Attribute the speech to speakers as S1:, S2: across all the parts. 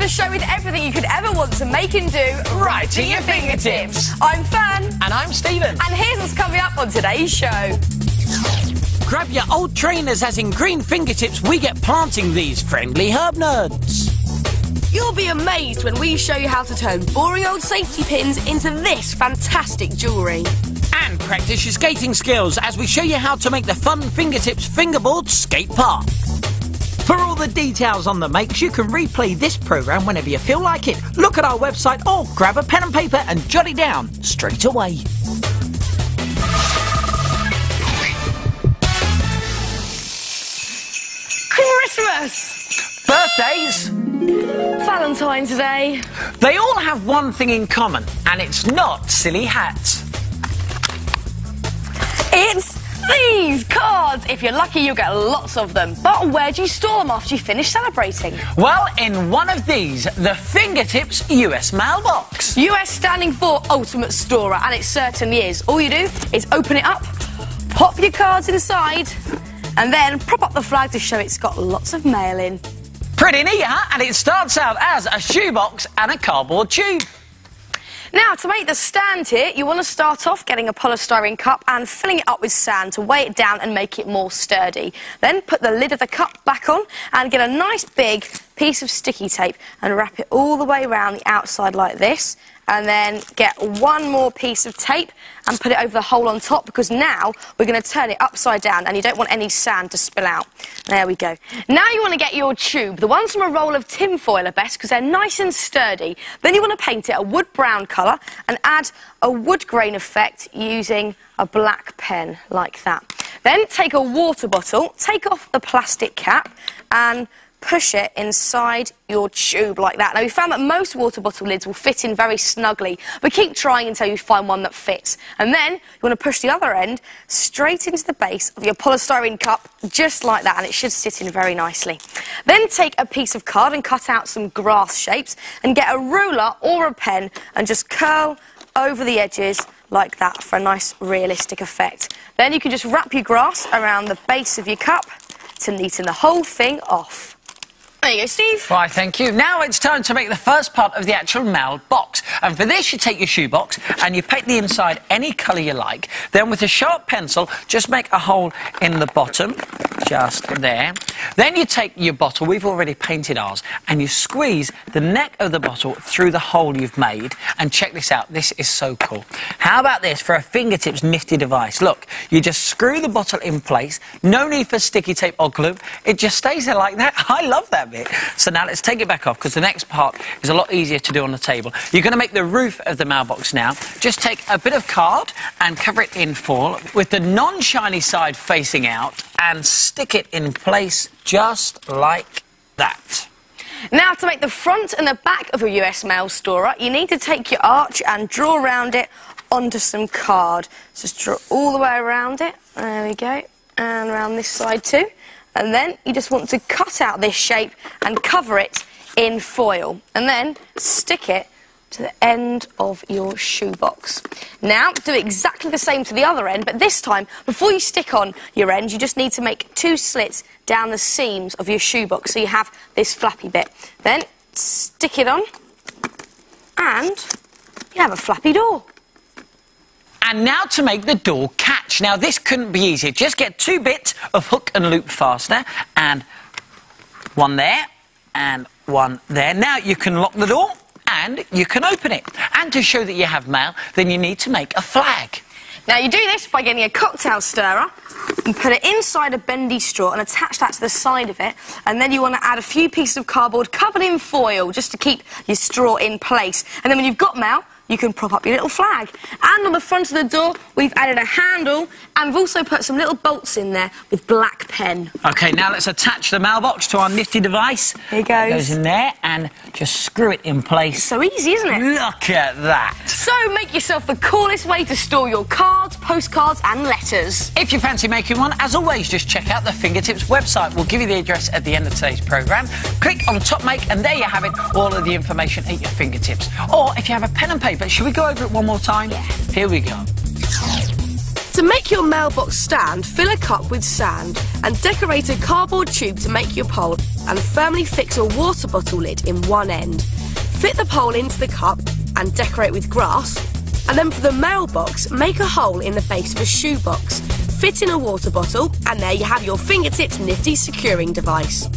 S1: Show with everything you could ever want to make and do right to your fingertips. I'm Fearne.
S2: And I'm Stephen.
S1: And here's what's coming up on today's show.
S2: Grab your old trainers, as in green fingertips we get planting these friendly herb nerds.
S1: You'll be amazed when we show you how to turn boring old safety pins into this fantastic jewellery.
S2: And practice your skating skills as we show you how to make the fun fingertips fingerboard skate park. For all the details on the makes, you can replay this programme whenever you feel like it. Look at our website or grab a pen and paper and jot it down straight away.
S1: Christmas!
S2: Birthdays!
S1: Valentine's Day.
S2: They all have one thing in common, and it's not silly hats.
S1: It's these cards. If you're lucky, you'll get lots of them. But where do you store them after you finish celebrating?
S2: Well, in one of these, the Fingertips US Mailbox.
S1: US standing for Ultimate Storer, and it certainly is. All you do is open it up, pop your cards inside, and then prop up the flag to show it's got lots of mail in.
S2: Pretty neat, huh? And it starts out as a shoebox and a cardboard tube.
S1: Now, to make the stand here, you want to start off getting a polystyrene cup and filling it up with sand to weigh it down and make it more sturdy. Then put the lid of the cup back on and get a nice big piece of sticky tape and wrap it all the way around the outside like this. And then get one more piece of tape and put it over the hole on top, because now we're going to turn it upside down and you don't want any sand to spill out. There we go. Now you want to get your tube. The ones from a roll of tin foil are best because they're nice and sturdy. Then you want to paint it a wood brown colour and add a wood grain effect using a black pen like that. Then take a water bottle, take off the plastic cap and push it inside your tube like that. Now, we found that most water bottle lids will fit in very snugly, but keep trying until you find one that fits. And then you want to push the other end straight into the base of your polystyrene cup, just like that, and it should sit in very nicely. Then take a piece of card and cut out some grass shapes and get a ruler or a pen and just curl over the edges like that for a nice realistic effect. Then you can just wrap your grass around the base of your cup to neaten the whole thing off. There you go, Steve.
S2: Why, thank you. Now it's time to make the first part of the actual mailbox. And for this, you take your shoebox and you paint the inside any colour you like. Then with a sharp pencil, just make a hole in the bottom, just there. Then you take your bottle, we've already painted ours, and you squeeze the neck of the bottle through the hole you've made. And check this out, this is so cool. How about this for a fingertips nifty device? Look, you just screw the bottle in place, no need for sticky tape or glue, it just stays there like that. I love that bit. So now let's take it back off, because the next part is a lot easier to do on the table. You're going to make the roof of the mailbox now. Just take a bit of card and cover it in foil with the non-shiny side facing out and stick it in place just like that.
S1: Now, to make the front and the back of a US mail storer, you need to take your arch and draw around it onto some card. Just draw all the way around it. There we go. And around this side too. And then you just want to cut out this shape and cover it in foil. And then stick it to the end of your shoebox. Now, do exactly the same to the other end, but this time, before you stick on your end, you just need to make 2 slits down the seams of your shoebox so you have this flappy bit. Then stick it on, and you have a flappy door.
S2: And now to make the door catch. Now, this couldn't be easier. Just get 2 bits of hook and loop fastener, and one there, and one there. Now, you can lock the door, and you can open it. And to show that you have mail, then you need to make a flag.
S1: Now, you do this by getting a cocktail stirrer and put it inside a bendy straw and attach that to the side of it. And then you want to add a few pieces of cardboard covered in foil just to keep your straw in place. And then when you've got mail, you can prop up your little flag. And on the front of the door, we've added a handle, and we've also put some little bolts in there with black pen.
S2: OK, now let's attach the mailbox to our nifty device.
S1: Here it goes.
S2: It goes in there, and just screw it in place.
S1: So easy, isn't it?
S2: Look at that.
S1: So make yourself the coolest way to store your cards, postcards and letters.
S2: If you fancy making one, as always, just check out the Fingertips website. We'll give you the address at the end of today's programme. Click on Top Make, and there you have it, all of the information at your fingertips. Or if you have a pen and paper, should we go over it one more time?
S1: Yeah.
S2: Here we go.
S1: To make your mailbox stand, fill a cup with sand and decorate a cardboard tube to make your pole, and firmly fix a water bottle lid in one end. Fit the pole into the cup and decorate with grass. And then for the mailbox, make a hole in the base of a shoebox. Fit in a water bottle, and there you have your Fingertips nifty securing device.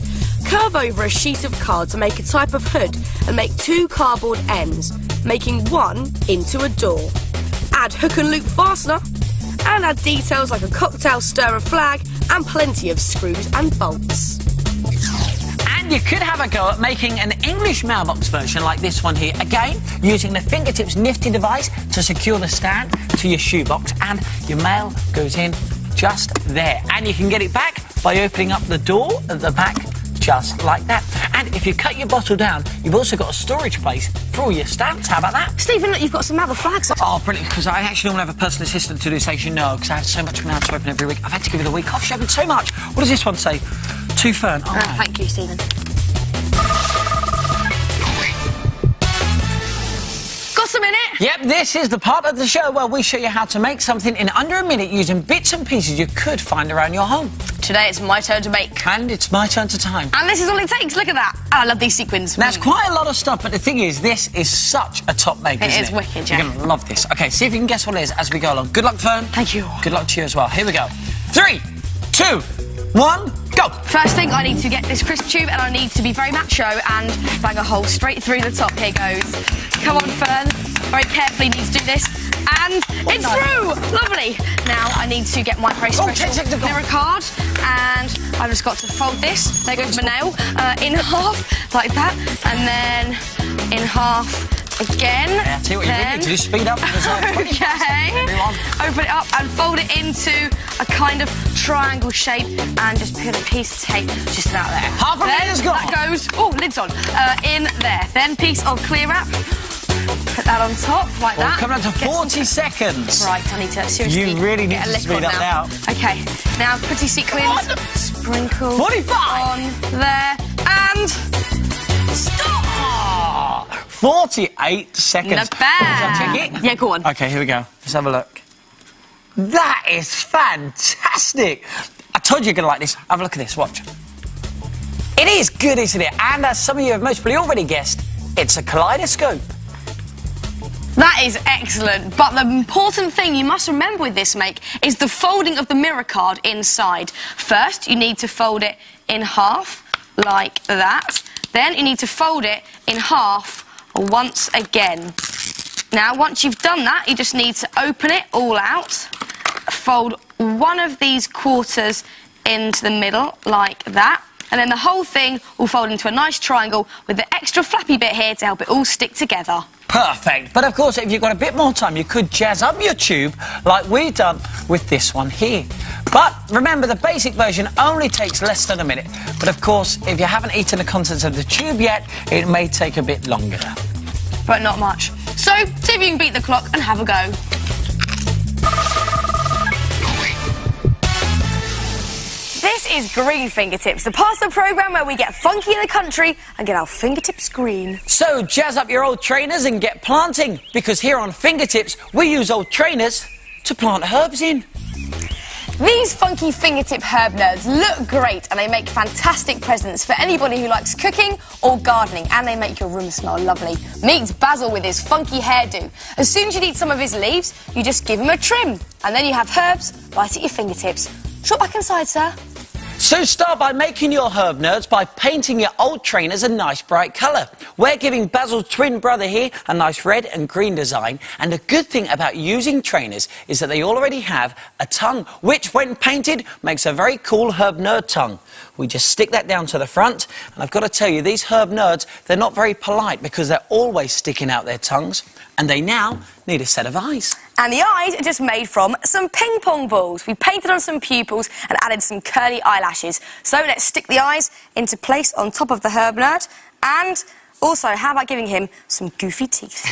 S1: Curve over a sheet of card to make a type of hood and make 2 cardboard ends, making one into a door. Add hook and loop fastener and add details like a cocktail stirrer flag and plenty of screws and bolts.
S2: And you could have a go at making an English mailbox version like this one here. Again, using the Fingertips nifty device to secure the stand to your shoebox, and your mail goes in just there. And you can get it back by opening up the door at the back, just like that. And if you cut your bottle down, you've also got a storage place for all your stamps. How about that?
S1: Stephen, look, you've got some other flags.
S2: Oh, brilliant, because I actually don't have a personal assistant to do this, as you know, because I have so much mail to open every week. I've had to give it a week off. She's opened so much. What does this one say? To Fearne. Oh,
S1: thank you, Stephen. Got a minute?
S2: Yep, this is the part of the show where we show you how to make something in under a minute using bits and pieces you could find around your home.
S1: Today it's my turn to make.
S2: And it's my turn to time.
S1: And this is all it takes, look at that. And I love these sequins.
S2: Now, it's quite a lot of stuff, but the thing is, this is such a top make, isn't it?
S1: It is wicked, Jack.
S2: You're going to love this. OK, see if you can guess what it is as we go along. Good luck, Fearne.
S1: Thank you.
S2: Good luck to you as well. Here we go. 3, 2, 1, go!
S1: First thing, I need to get this crisp tube, and I need to be very macho and bang a hole straight through the top. Here goes. Come on, Fearne. Very carefully need to do this. And it's through! Lovely. Now I need to get my very special mirror card, and I've just got to fold this. There goes my nail. In half, like that. And then in half again.
S2: Yeah, tell you what you really need to do, speed up.
S1: Okay. Open it up and fold it into a kind of triangle shape, and just put a piece of tape just about there.
S2: Half of it is gone.
S1: That goes, oh, lid's on, in there. Then piece of clear wrap. Put that on top, like that.
S2: Coming on to 40 seconds.
S1: Right, I need to seriously
S2: You really need
S1: get a
S2: to
S1: lick
S2: speed
S1: on
S2: up now.
S1: Okay, now pretty sequins. Sprinkle
S2: 45.
S1: on there, and stop!
S2: 48 seconds.
S1: Not bad.
S2: Shall I check it?
S1: Yeah, go on.
S2: OK, here we go. Let's have a look. That is fantastic. I told you you're going to like this. Have a look at this, watch. It is good, isn't it? And as some of you have most probably already guessed, it's a kaleidoscope.
S1: That is excellent, but the important thing you must remember with this make is the folding of the mirror card inside. First, you need to fold it in half, like that. Then you need to fold it in half once again. Now, once you've done that, you just need to open it all out, fold one of these quarters into the middle, like that. And then the whole thing will fold into a nice triangle with the extra flappy bit here to help it all stick together.
S2: Perfect. But of course, if you've got a bit more time, you could jazz up your tube like we've done with this one here. But remember, the basic version only takes less than a minute. But of course, if you haven't eaten the contents of the tube yet, it may take a bit longer.
S1: But not much. So, see if you can beat the clock and have a go. This is Green Fingertips, the part of the programme where we get funky in the country and get our fingertips green.
S2: So jazz up your old trainers and get planting, because here on Fingertips, we use old trainers to plant herbs in.
S1: These funky fingertip herb nerds look great, and they make fantastic presents for anybody who likes cooking or gardening, and they make your room smell lovely. Meet Basil with his funky hairdo. As soon as you need some of his leaves, you just give him a trim, and then you have herbs right at your fingertips. Drop back inside, sir.
S2: So start by making your herb nerds by painting your old trainers a nice bright colour. We're giving Basil's twin brother here a nice red and green design, and the good thing about using trainers is that they already have a tongue, which when painted makes a very cool herb nerd tongue. We just stick that down to the front, and I've got to tell you, these herb nerds, they're not very polite because they're always sticking out their tongues. And they now need a set of eyes.
S1: And the eyes are just made from some ping pong balls. We painted on some pupils and added some curly eyelashes. So let's stick the eyes into place on top of the herb nerd. And also, how about giving him some goofy teeth?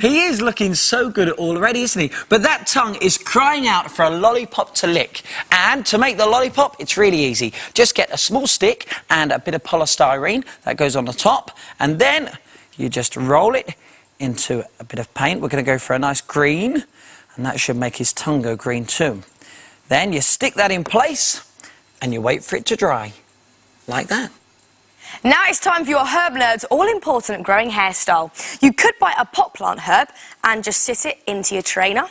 S2: He is looking so good already, isn't he? But that tongue is crying out for a lollipop to lick. And to make the lollipop, it's really easy. Just get a small stick and a bit of polystyrene that goes on the top. And then you just roll it into a bit of paint. We're going to go for a nice green, and that should make his tongue go green too. Then you stick that in place and you wait for it to dry, like that.
S1: Now it's time for your herb nerd's all-important growing hairstyle. You could buy a pot plant herb and just sit it into your trainer,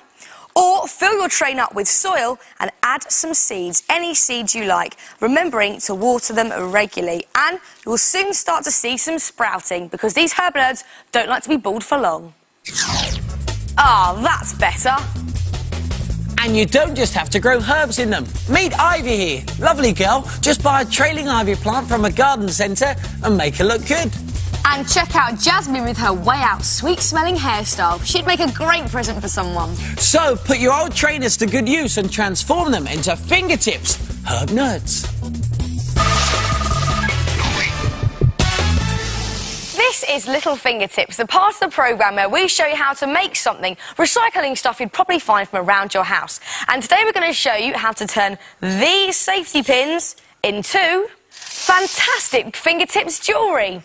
S1: or fill your train up with soil and add some seeds, any seeds you like, remembering to water them regularly. And you'll soon start to see some sprouting, because these herb nerds don't like to be bald for long. Ah, that's better.
S2: And you don't just have to grow herbs in them. Meet Ivy here. Lovely girl. Just buy a trailing ivy plant from a garden centre and make her look good.
S1: And check out Jasmine with her way out sweet-smelling hairstyle. She'd make a great present for someone.
S2: So put your old trainers to good use and transform them into fingertips herb nerds.
S1: This is Little Fingertips, the part of the programme where we show you how to make something, recycling stuff you'd probably find from around your house. And today we're going to show you how to turn these safety pins into fantastic fingertips jewellery.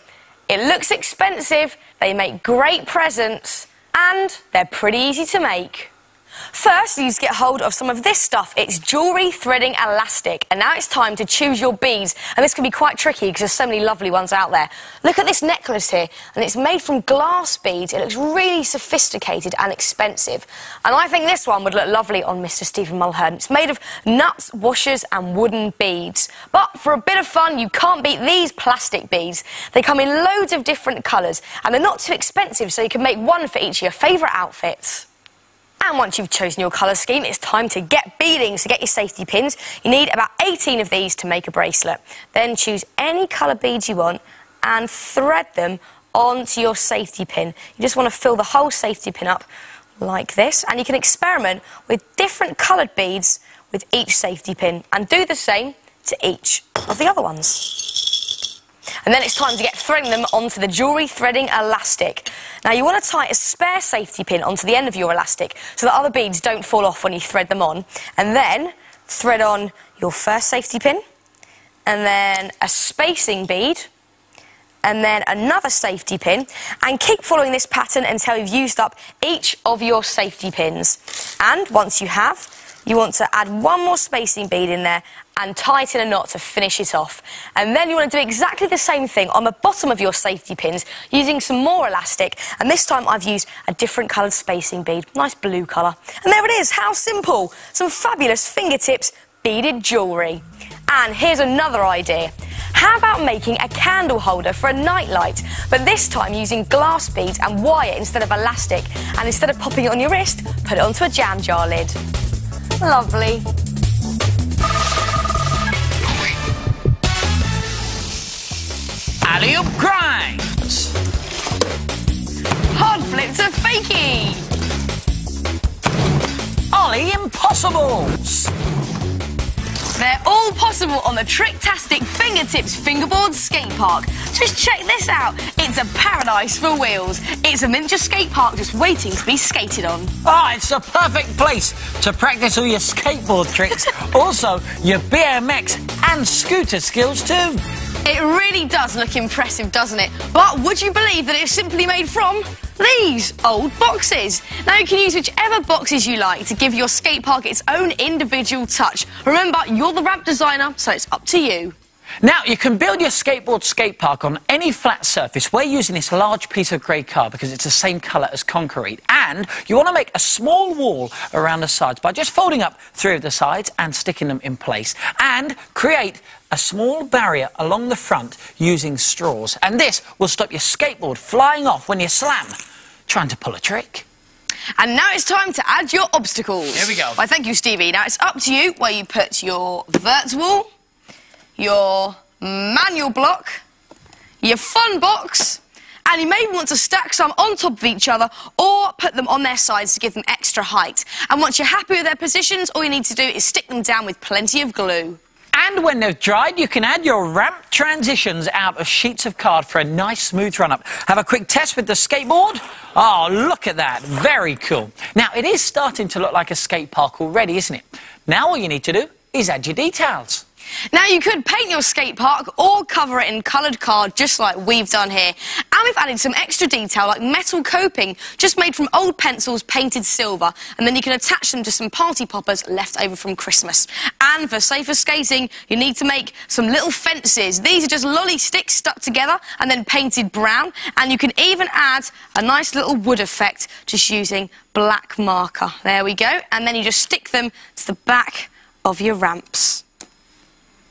S1: It looks expensive, they make great presents, and they're pretty easy to make. First, you need to get hold of some of this stuff. It's jewellery threading elastic. And now it's time to choose your beads. And this can be quite tricky because there's so many lovely ones out there. Look at this necklace here. And it's made from glass beads. It looks really sophisticated and expensive. And I think this one would look lovely on Mr. Stephen Mulhern. It's made of nuts, washers and wooden beads. But for a bit of fun, you can't beat these plastic beads. They come in loads of different colours. And they're not too expensive, so you can make one for each of your favourite outfits. And once you've chosen your colour scheme, it's time to get beading. So get your safety pins. You need about 18 of these to make a bracelet. Then choose any colour beads you want and thread them onto your safety pin. You just want to fill the whole safety pin up like this. And you can experiment with different coloured beads with each safety pin and do the same to each of the other ones. And then it's time to get threading them onto the jewellery threading elastic. Now you want to tie a spare safety pin onto the end of your elastic so that other beads don't fall off when you thread them on. And then thread on your first safety pin, and then a spacing bead, and then another safety pin, and keep following this pattern until you've used up each of your safety pins. And once you have, you want to add one more spacing bead in there and tie it in a knot to finish it off. And then you want to do exactly the same thing on the bottom of your safety pins using some more elastic. And this time I've used a different coloured spacing bead, nice blue colour. And there it is, how simple. Some fabulous fingertips beaded jewellery. And here's another idea. How about making a candle holder for a nightlight, but this time using glass beads and wire instead of elastic, and instead of popping it on your wrist, put it onto a jam jar lid. Lovely.
S2: Alley-oop grinds.
S1: Hard flip to fakie.
S2: Ollie impossibles.
S1: They're all possible on the Tricktastic Fingertips Fingerboard Skate Park. Just check this out. It's a paradise for wheels. It's a miniature skate park just waiting to be skated on.
S2: Ah, it's a perfect place to practice all your skateboard tricks. Also, your BMX and scooter skills too.
S1: It really does look impressive, doesn't it? But would you believe that it's simply made from these old boxes? Now you can use whichever boxes you like to give your skate park its own individual touch. Remember, you're the ramp designer, so it's up to you.
S2: Now, you can build your skateboard skate park on any flat surface. We're using this large piece of grey car because it's the same colour as concrete. And you want to make a small wall around the sides by just folding up 3 of the sides and sticking them in place. And create a small barrier along the front using straws. And this will stop your skateboard flying off when you slam, trying to pull a trick.
S1: And now it's time to add your obstacles.
S2: Here we go.
S1: Why, thank you, Stevie. Now it's up to you where you put your vert wall, your manual block, your fun box, And you may want to stack some on top of each other or put them on their sides to give them extra height. And once you're happy with their positions, all you need to do is stick them down with plenty of glue.
S2: And when they've dried, you can add your ramp transitions out of sheets of card for a nice smooth run-up. Have a quick test with the skateboard. Oh, look at that. Very cool. Now, it is starting to look like a skate park already, isn't it? Now all you need to do is add your details.
S1: Now, you could paint your skate park or cover it in coloured card, just like we've done here. And we've added some extra detail, like metal coping, just made from old pencils painted silver. And then you can attach them to some party poppers left over from Christmas. And for safer skating, you need to make some little fences. These are just lolly sticks stuck together and then painted brown. And you can even add a nice little wood effect just using black marker. There we go. And then you just stick them to the back of your ramps.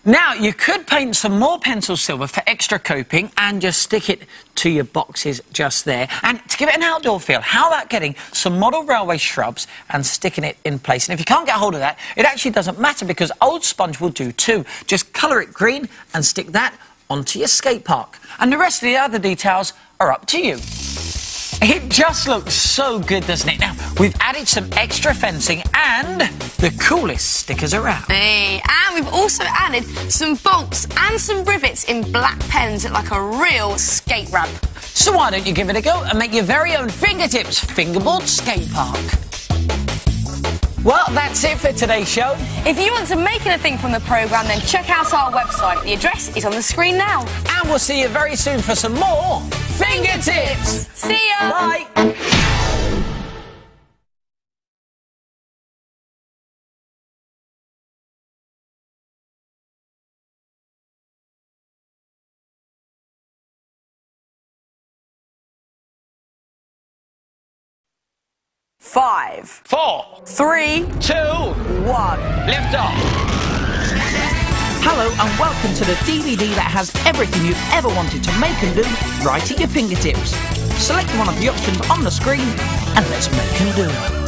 S2: Now, you could paint some more pencil silver for extra coping and just stick it to your boxes just there. And to give it an outdoor feel, how about getting some model railway shrubs and sticking it in place? And if you can't get hold of that, it actually doesn't matter because old sponge will do too. Just colour it green and stick that onto your skate park. And the rest of the other details are up to you. It just looks so good, doesn't it? Now, we've added some extra fencing and the coolest stickers around.
S1: Hey, and we've also added some bolts and some rivets in black pens like a real skate ramp.
S2: So why don't you give it a go and make your very own fingertips fingerboard skate park? Well, that's it for today's show.
S1: If you want to make anything from the programme, then check out our website. The address is on the screen now.
S2: And we'll see you very soon for some more Fingertips.
S1: See ya.
S2: Bye.
S1: Five,
S2: 4,
S1: 3,
S2: 2, 1.
S1: Lift
S2: off.
S3: Hello and welcome to the DVD that has everything you've ever wanted to make and do right at your fingertips. Select one of the options on the screen and let's make and do.